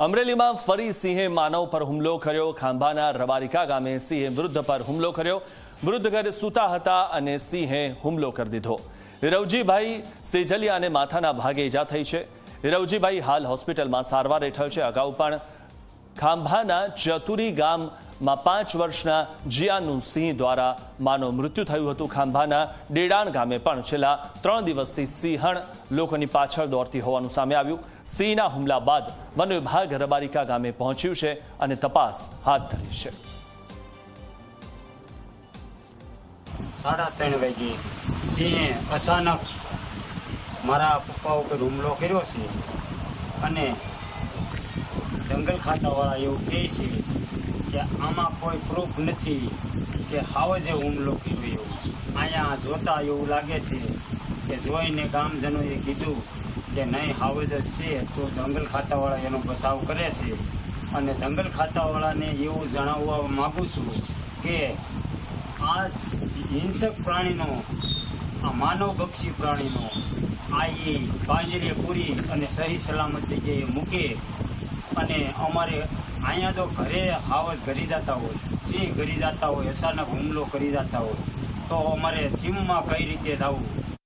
અમરેલીમાં ફરી સિંહે માનવ પર હુમલો કર્યો। ખાંભાના રબારિકા ગામે સિંહે વૃદ્ધ પર હુમલો કર્યો। વૃદ્ધ ઘરે સૂતા હતા અને સિંહે હુમલો કરી દીધો। રવજીભાઈ સેજલિયાને માથાના ભાગે ઈજા થઈ છે। રવજીભાઈ હાલ હોસ્પિટલમાં સારવાર હેઠળ છે। અગાઉ પણ ખાંભાના ચતુરી ગામમાં 5 વર્ષના જીયાનું સિંહ દ્વારા માનવ મૃત્યુ થયું હતું। ખાંભાના ડેડાણ ગામે પણ છેલ્લા 3 દિવસથી સિંહણ લોકોની પાછળ દોડતી હોવાનું સામે આવ્યું। સિંહના હુમલા બાદ વન વિભાગ રબારિકા ગામે પહોંચ્યું છે અને તપાસ હાથ ધરી છે। 3:30 વાગે સિંહે અચાનક મારા પપ્પા ઉપર હુમલો કર્યો છે અને જંગલ ખાતાવાળા એવું કહે છે કે આમાં કોઈ પ્રૂફ નથી કે હાવજે હુમલો કર્યો। એવું અહીંયા જોતા એવું લાગે છે કે જોઈને ગામજનોએ કીધું કે નહીં હાવજ જ છે, તો જંગલ ખાતાવાળા એનો બચાવ કરે છે। અને જંગલ ખાતાવાળાને એવું જણાવવા માગું છું કે આ હિંસક પ્રાણીનો, આ માનવભક્ષી પ્રાણીનો એ પાંજરે પૂરી અને સહી સલામત જગ્યાએ મૂકે। અને અમારે અહીંયા જો ઘરે હાવજ ઘરી જતા હોય, સિંહ ઘરી જતા હોય, અચાનક હુમલો કરી જતા હોય, તો અમારે સીમમાં કઈ રીતે જવું?